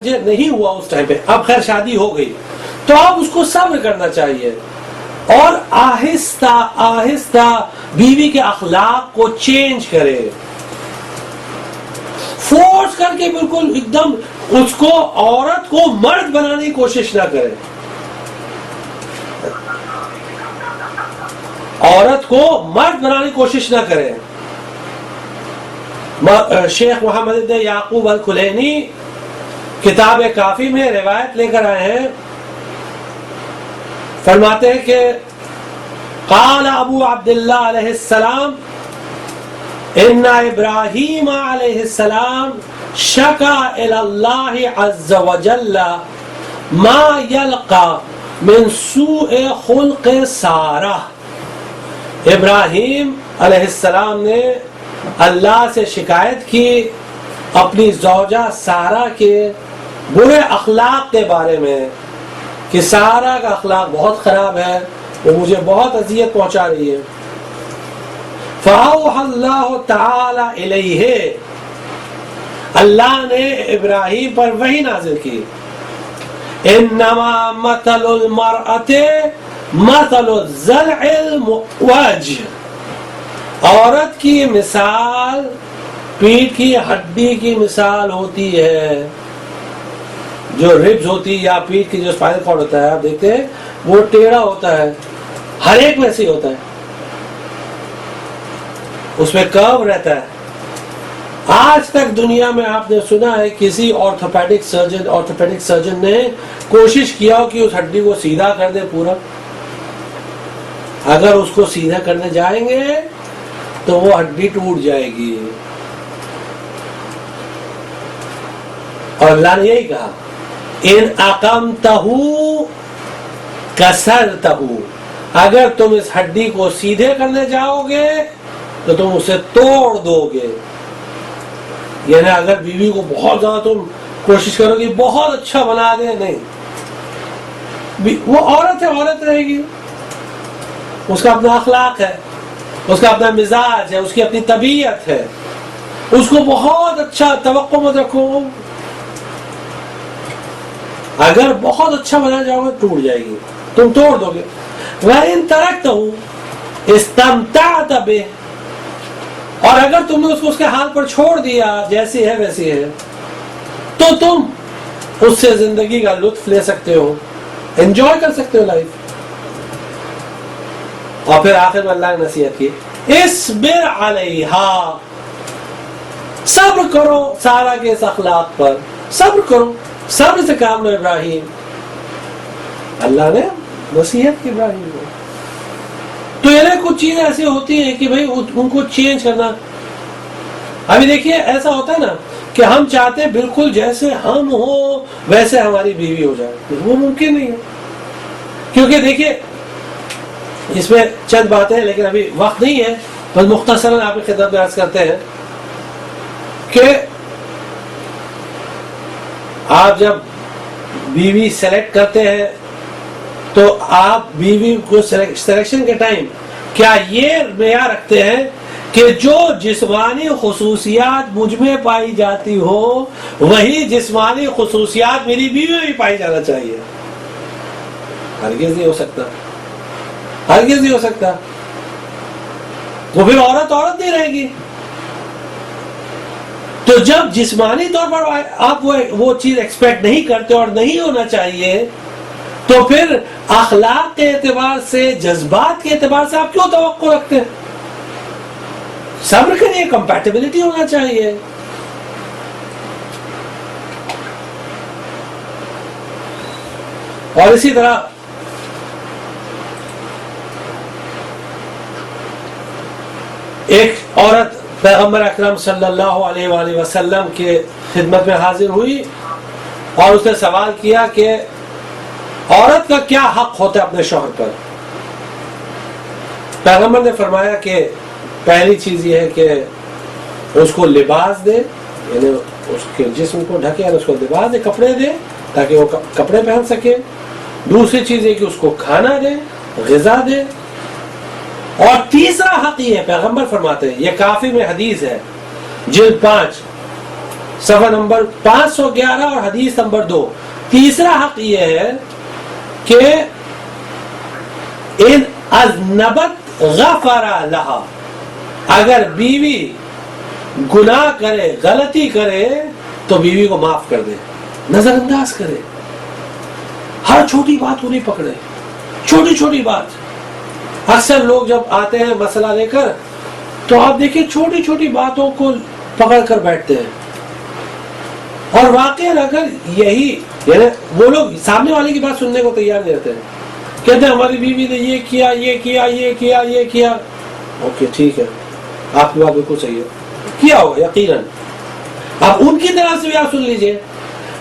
نہیں ہوا اس ٹائم پہ، اب خیر شادی ہو گئی تو اب اس کو صبر کرنا چاہیے اور آہستہ آہستہ بیوی کے اخلاق کو چینج کرے، فورس کر کے بالکل ایک دم اس کو عورت کو مرد بنانے کی کوشش نہ کرے، عورت کو مرد بنانے کی کوشش نہ کرے۔ شیخ محمد بن یعقوب الکلینی کتاب کافی میں روایت لے کر آئے ہیں، فرماتے ہیں کہ قال ابو عبداللہ علیہ السلام ان ابراہیم علیہ السلام شکا الی اللہ عز وجل ما یلقا من سوء خلق سارہ۔ ابراہیم علیہ السلام نے اللہ سے شکایت کی اپنی زوجہ سارہ کے برے اخلاق کے بارے میں کہ سارہ کا اخلاق بہت خراب ہے، وہ مجھے بہت اذیت پہنچا رہی ہے۔ فَأَوْحَى اللَّهُ تَعَالَى إِلَيْهِ، اللہ نے ابراہیم پر وحی نازل کی، انما مثل المرأة مثل الضلع المعوج، عورت کی مثال پیٹھ کی ہڈی کی مثال ہوتی ہے، جو ربز ہوتی ہے یا پیٹھ کی جو اسپائنل کارڈ ہوتا ہے، آپ دیکھتے ہیں وہ ٹیڑھا ہوتا ہے، ہر ایک میں سے ہوتا ہے، اس میں کرو رہتا ہے۔ آج تک دنیا میں آپ نے سنا ہے کسی آرتھوپیڈک سرجن نے کوشش کیا ہو کہ اس ہڈی کو سیدھا کر دے پورا؟ اگر اس کو سیدھا کرنے جائیں گے تو وہ ہڈی ٹوٹ جائے گی، اور اللہ نے یہی کہا ان اقمتہ کسرتہ، اگر تم اس ہڈی کو سیدھے کرنے جاؤ گے تو تم اسے توڑ دو گے۔ یعنی اگر بیوی کو بہت زیادہ تم کوشش کرو گے بہت اچھا بنا دے، نہیں، وہ عورت ہے، عورت رہے گی، اس کا اپنا اخلاق ہے، اس کا اپنا مزاج ہے، اس کی اپنی طبیعت ہے، اس کو بہت اچھا توقع مت رکھو، اگر بہت اچھا بنا جاؤ گے ٹوٹ جائے گی، تم توڑ دو گے۔ وَإِن تَرَكْتَهُ اسْتَمْتَعْتَ بِهِ، اور اگر تم نے اس کو اس کے حال پر چھوڑ دیا جیسی ہے ویسی ہے تو تم اس سے زندگی کا لطف لے سکتے ہو، انجوائے کر سکتے ہو لائف۔ اور پھر آخر میں اللہ نے نصیحت کی اصبر علیہا، صبر کرو سارہ کے اس اخلاق پر، صبر کرو، صبر سے کام لو ابراہیم۔ اللہ نے نصیحت کی ابراہیم کو۔ تو یہ کچھ چیزیں ایسی ہوتی ہیں کہ بھائی ان کو چینج کرنا۔ ابھی دیکھیے ایسا ہوتا ہے نا کہ ہم چاہتے ہیں بالکل جیسے ہم ہوں ویسے ہماری بیوی ہو جائے، وہ ممکن نہیں ہے، کیونکہ دیکھیے اس میں چند باتیں ہیں لیکن ابھی وقت نہیں ہے، بس مختصراً آپ کی خدمت میں عرض کرتے ہیں کہ آپ جب بیوی سلیکٹ کرتے ہیں تو آپ بیوی کو سلیکشن کے ٹائم کیا یہ معیار رکھتے ہیں کہ جو جسمانی خصوصیات مجھ میں پائی جاتی ہو وہی جسمانی خصوصیات میری بیوی میں بھی پائی جانا چاہیے؟ ہرگز نہیں ہو سکتا، ہرگز نہیں ہو سکتا، وہ پھر عورت نہیں رہے گی۔ تو جب جسمانی طور پر آپ وہ چیز ایکسپیکٹ نہیں کرتے اور نہیں ہونا چاہیے تو پھر اخلاق کے اعتبار سے، جذبات کے اعتبار سے آپ کیوں توقع رکھتے ہیں؟ صبر کریے، کمپیٹیبلٹی ہونا چاہیے۔ اور اسی طرح ایک عورت پیغمبر اکرم صلی اللہ علیہ وآلہ وسلم کے خدمت میں حاضر ہوئی اور اس نے سوال کیا کہ عورت کا کیا حق ہوتا ہے اپنے شوہر پر؟ پیغمبر نے فرمایا کہ پہلی چیز یہ ہے کہ اس کو لباس دے، یعنی اس کے جسم کو ڈھکے، اور اس کو لباس دے، کپڑے دے تاکہ وہ کپڑے پہن سکے۔ دوسری چیز یہ کہ اس کو کھانا دے، غذا دے۔ اور تیسرا حق یہ ہے، پیغمبر فرماتے ہیں، یہ کافی میں حدیث ہے، جلد 5 صفحہ نمبر 511 اور حدیث نمبر 2. تیسرا حق یہ ہے کہ ان اذنبت غفر لها، اگر بیوی گناہ کرے، غلطی کرے تو بیوی کو معاف کر دے، نظر انداز کرے، ہر چھوٹی بات کو نہیں پکڑے، چھوٹی چھوٹی بات. اکثر لوگ جب آتے ہیں مسئلہ لے کر تو آپ دیکھیں چھوٹی چھوٹی باتوں کو پکڑ کر بیٹھتے ہیں، اور واقعا اگر یہی یعنی وہ لوگ سامنے والے کی بات سننے کو تیار نہیں رہتے ہیں، کہتے ہیں ہماری بیوی نے یہ کیا یہ کیا یہ کیا یہ کیا. اوکے ٹھیک ہے، آپ کی بات بالکل صحیح ہے، کیا ہوگا یقیناً. اب ان کی طرف سے بھی آپ سن لیجئے،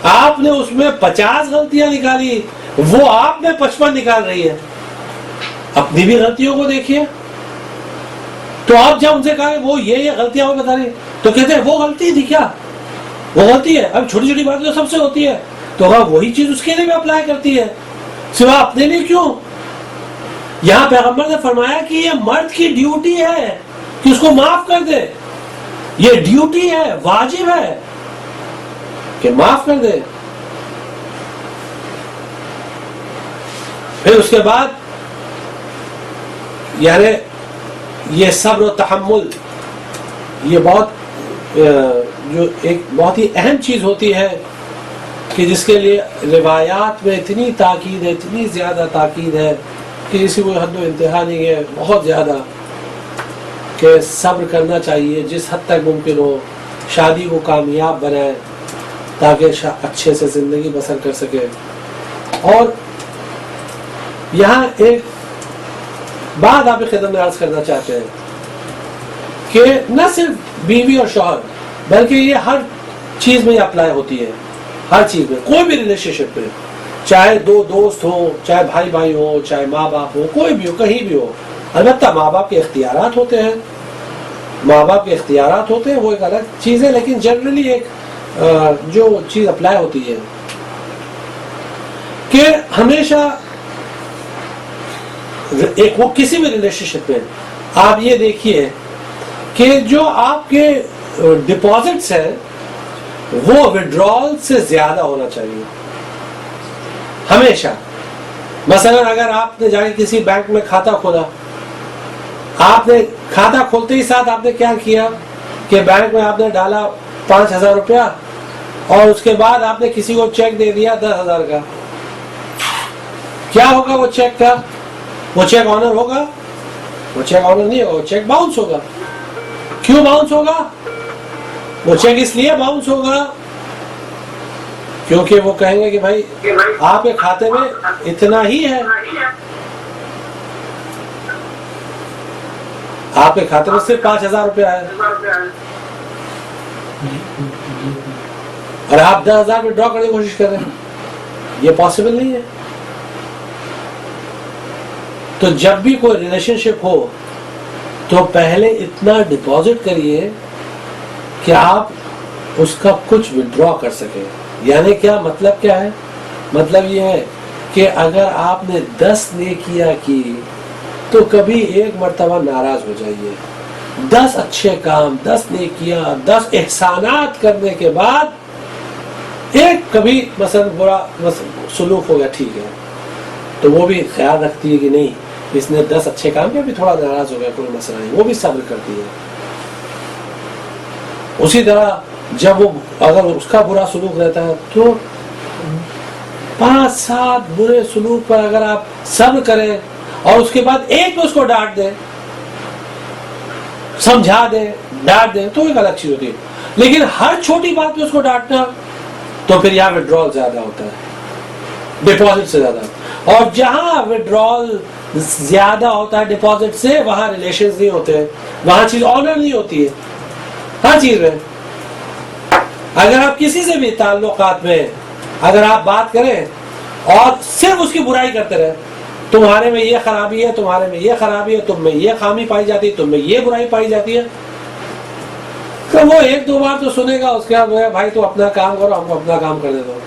آپ نے اس میں 50 غلطیاں نکالی، وہ آپ میں 55 نکال رہی ہے. اپنی بھی غلطیوں کو دیکھیے. تو آپ جب ان سے کہا وہ یہ غلطیاں وہ بتا رہی تو کہتے ہیں وہ غلطی تھی کیا، وہ غلطی ہے. اب چھوٹی چھوٹی باتیں تو سب سے ہوتی ہے، تو وہی چیز اس کے لیے بھی اپلائی کرتی ہے، سوا اپنے لیے کیوں. یہاں پیغمبر نے فرمایا کہ یہ مرد کی ڈیوٹی ہے کہ اس کو معاف کر دے، یہ ڈیوٹی ہے، واجب ہے کہ معاف کر دے. پھر اس کے بعد یعنی یہ صبر و تحمل، یہ بہت جو ایک بہت ہی اہم چیز ہوتی ہے کہ جس کے لیے روایات میں اتنی تاکید ہے، اتنی زیادہ تاکید ہے کہ اسی کوئی حد و انتہا نہیں ہے، بہت زیادہ، کہ صبر کرنا چاہیے جس حد تک ممکن ہو، شادی کو کامیاب بنائے تاکہ اچھے سے زندگی بسر کر سکے. اور یہاں ایک بات آپ کی خدمت میں عرض کرنا چاہتے ہیں کہ نہ صرف بیوی اور شوہر بلکہ یہ ہر چیز میں اپلائی ہوتی ہے، ہر چیز میں، کوئی بھی ریلیشن شپ میں، چاہے دو دوست ہوں، چاہے بھائی بھائی ہوں، چاہے ماں باپ ہو، کوئی بھی ہو، کہیں بھی ہو. البتہ ماں باپ کے اختیارات ہوتے ہیں، ماں باپ کے اختیارات ہوتے ہیں، وہ ایک الگ چیز ہے، لیکن جنرلی ایک جو چیز اپلائی ہوتی ہے کہ ہمیشہ ایک وہ کسی بھی ریلیشن شپ میں آپ یہ دیکھیے کہ جو آپ کے ڈپازٹس ہیں وہ وڈرال سے زیادہ ہونا چاہیے ہمیشہ. مثلا اگر آپ نے جا کے کسی بینک میں کھاتا کھولا، آپ نے کھاتا کھولتے ہی ساتھ آپ نے کیا کیا کہ بینک میں آپ نے ڈالا 5,000 روپیہ اور اس کے بعد آپ نے کسی کو چیک دے دیا 10,000 کا، کیا ہوگا وہ چیک کا؟ وہ چیک آنر ہوگا؟ وہ چیک آنر نہیں ہوگا، وہ چیک باؤنس ہوگا. کیوں باؤنس ہوگا؟ وہ چیک اس لیے باؤنس ہوگا کیونکہ وہ کہیں گے کہ بھائی آپ کے کھاتے میں اتنا ہی ہے، آپ کے کھاتے میں صرف 5,000 روپیہ ہے اور آپ 10,000 میں ڈرا کرنے کی کوشش کر رہے ہیں، یہ پاسبل نہیں ہے. تو جب بھی کوئی ریلیشن شپ ہو تو پہلے اتنا ڈپازٹ کریے کہ آپ اس کا کچھ وڈرا کر سکیں. یعنی کیا مطلب کیا ہے؟ مطلب یہ ہے کہ اگر آپ نے 10 نیکیاں کی تو کبھی ایک مرتبہ ناراض ہو جائیے. 10 اچھے کام، 10 نیکیاں، 10 احسانات کرنے کے بعد ایک کبھی مثلا برا سلوک ہو گیا، ٹھیک ہے، تو وہ بھی خیال رکھتی ہے کہ نہیں اس نے 10 اچھے کام کیا، بھی تھوڑا ناراض ہو گیا، کوئی مسئلہ نہیں، وہ بھی صبر کرتی ہے. اسی طرح جب وہ اگر اس کا برا سلوک رہتا ہے تو 5-7 برے سلوک پر اگر آپ صبر کریں اور اس کے بعد ایک میں اس کو ڈانٹ دیں، سمجھا دیں، ڈانٹ دیں تو ایک الگ چیز ہوتی ہے. لیکن ہر چھوٹی بات میں اس کو ڈانٹنا تو پھر یہاں وڈرال زیادہ ہوتا ہے ڈپازٹ سے زیادہ. اور جہاں وڈرال زیادہ ہوتا ہے ڈپازٹ سے وہاں ریلیشنز نہیں ہوتے ہیں، وہاں چیز آنر نہیں ہوتی ہے. ہر چیز میں اگر آپ کسی سے بھی تعلقات میں اگر آپ بات کریں اور صرف اس کی برائی کرتے رہے، تمہارے میں یہ خرابی ہے، تمہارے میں یہ خرابی ہے، تم میں یہ خامی پائی جاتی ہے، تم میں یہ برائی پائی جاتی ہے، تو وہ 1-2 بار تو سنے گا، اس کے بعد بھائی تو اپنا کام کرو، ہم کو اپنا کام کرنے دو.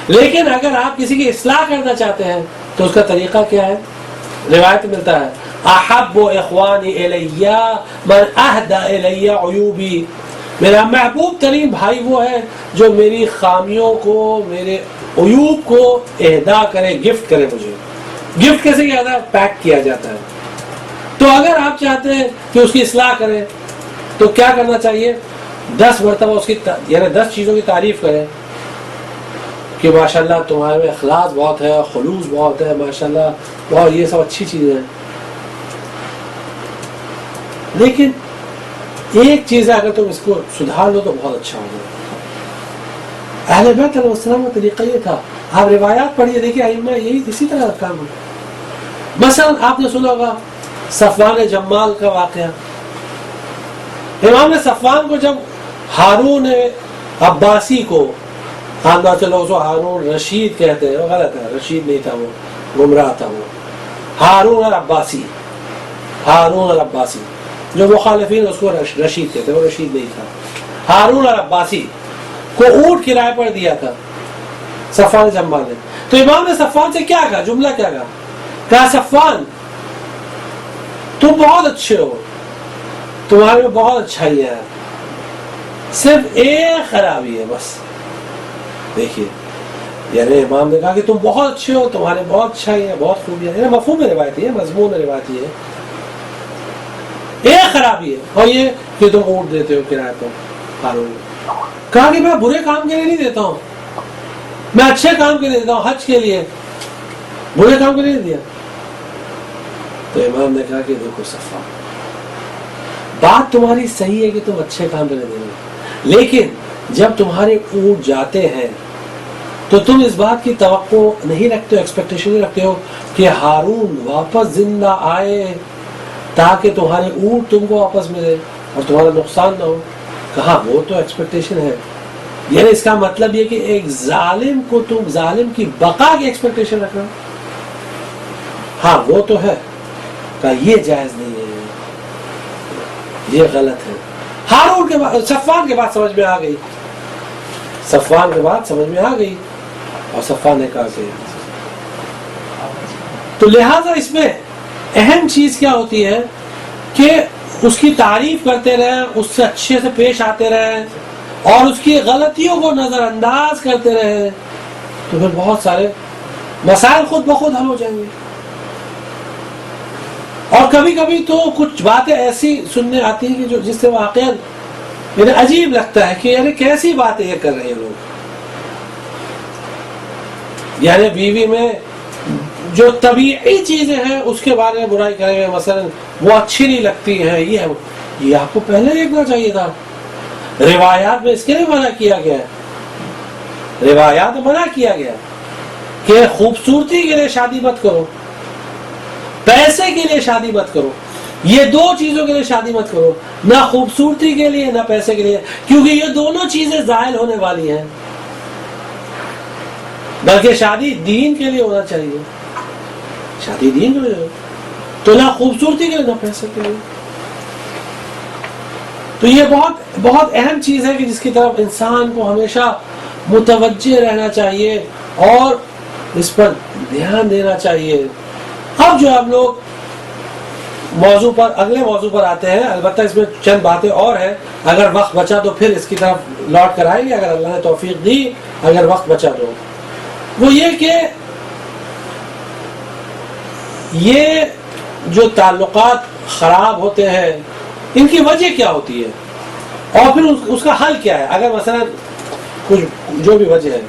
لیکن اگر آپ کسی کی اصلاح کرنا چاہتے ہیں تو اس کا طریقہ کیا ہے؟ روایت ملتا ہے احب اخوانی الی من اہدى الی عیوبی، میرا محبوب ترین بھائی وہ ہے جو میری خامیوں کو، میرے عیوب کو اہدا کرے، گفٹ کرے مجھے. گفٹ کیسے کیا جاتا ہے؟ پیک کیا جاتا ہے. تو اگر آپ چاہتے ہیں کہ اس کی اصلاح کریں تو کیا کرنا چاہیے؟ 10 مرتبہ اس کی یعنی 10 چیزوں کی تعریف کریں کہ ماشاءاللہ تمہارے میں اخلاص بہت ہے، خلوص بہت ہے، ماشاءاللہ بہت، یہ سب اچھی چیزیں ہیں. لیکن ایک چیز ہے، اگر تم اس کو سدھار لو تو بہت اچھا ہوگا. اہل بیت علیہ السلام کا طریقہ یہ تھا. آپ روایات پڑھیے، دیکھیے ائمہ یہی اسی طرح کا کام ہے. مثلا آپ نے سنا ہوگا صفوان جمال کا واقعہ. امام صفوان کو جب ہارون عباسی کو، عام طور سے لوگ ہارون رشید کہتے ہیں، وہ غلط ہے، رشید نہیں تھا، وہ گمراہ تھا. وہ ہارون العباسی، ہارون العباسی جو مخالفین اس کو رشید کہتے ہیں، وہ رشید نہیں تھا. ہارون العباسی کو اونٹ کرائے پر دیا تھا صفوان جمال نے. تو امام نے صفوان سے کیا کہا؟ جملہ کیا کہا؟ کہا صفوان تم بہت اچھے ہو، تمہارے میں بہت اچھائی ہے، صرف ایک خرابی ہے بس. دیکھیے یعنی امام نے کہا کہ تم بہت اچھے ہو، تمہارے بہت اچھائی ہے، بہت خوبیاں ہیں، مفہوم میں روایتی ہے، مضمون میں روایتی ہے. ایک خرابی ہے، اور یہ کہ تم اونٹ دیتے ہو کرایہ پر. ہارون کہا کہ میں برے کام کے لیے نہیں دیتا ہوں، میں اچھے کام کے لیے دیتا ہوں، حج کے لیے، برے کام کے لیے دیا. تو امام نے کہا کہ دیکھو صفوان، بات تمہاری صحیح ہے کہ تم اچھے کام کے لیے دے رہے، لیکن جب تمہارے اونٹ جاتے ہیں تو تم اس بات کی توقع نہیں رکھتے ہو، ایکسپیکٹیشن نہیں رکھتے ہو کہ ہارون واپس زندہ آئے تاکہ تمہارے اونٹ تم کو واپس ملے اور تمہارا نقصان نہ ہو. کہا وہ تو ایکسپیکٹیشن ہے. یعنی اس کا مطلب یہ کہ ایک ظالم کو تم ظالم کی بقا کی ایکسپیکٹیشن رکھنا، ہاں وہ تو ہے. کہا یہ جائز نہیں ہے، یہ غلط ہے. ہارون کے بعد صفوان کے بعد سمجھ میں آ گئی، صفوان کے بعد سمجھ میں آ گئی، اور صفوان نے کہا کہ تو لہذا اس میں اہم چیز کیا ہوتی ہے کہ اس کی تعریف کرتے رہیں، اس سے اچھے سے پیش آتے رہیں، اور اس کی غلطیوں کو نظر انداز کرتے رہیں، تو پھر بہت سارے مسائل خود بخود حل ہو جائیں گے. اور کبھی کبھی تو کچھ باتیں ایسی سننے آتی ہیں کہ جو جس سے واقعا یعنی عجیب لگتا ہے کہ یعنی کیسی باتیں یہ کر رہے ہیں لوگ. یعنی بیوی میں جو طبیعی چیزیں ہیں اس کے بارے میں برائی کریں گے، مثلا وہ اچھی نہیں لگتی ہے، یہ آپ کو پہلے دیکھنا چاہیے تھا. روایات میں اس کے لیے منع کیا گیا ہے، روایات میں منع کیا گیا کہ خوبصورتی کے لیے شادی مت کرو، پیسے کے لیے شادی مت کرو، یہ دو چیزوں کے لیے شادی مت کرو، نہ خوبصورتی کے لیے نہ پیسے کے لیے، کیونکہ یہ دونوں چیزیں زائل ہونے والی ہیں. بلکہ شادی دین کے لیے ہونا چاہیے، شادی دین کے لیے، تو نہ خوبصورتی کے لیے نہ پیسے کے لیے. تو یہ بہت بہت اہم چیز ہے کہ جس کی طرف انسان کو ہمیشہ متوجہ رہنا چاہیے اور اس پر دھیان دینا چاہیے. اب جو ہم لوگ اگلے موضوع پر آتے ہیں، البتہ اس میں چند باتیں اور ہیں، اگر وقت بچا تو پھر اس کی طرف لوٹ کر آئیں گے اگر اللہ نے توفیق دی، اگر وقت بچا تو. وہ یہ کہ یہ جو تعلقات خراب ہوتے ہیں ان کی وجہ کیا ہوتی ہے اور پھر اس کا حل کیا ہے. اگر مثلا کچھ جو بھی وجہ ہے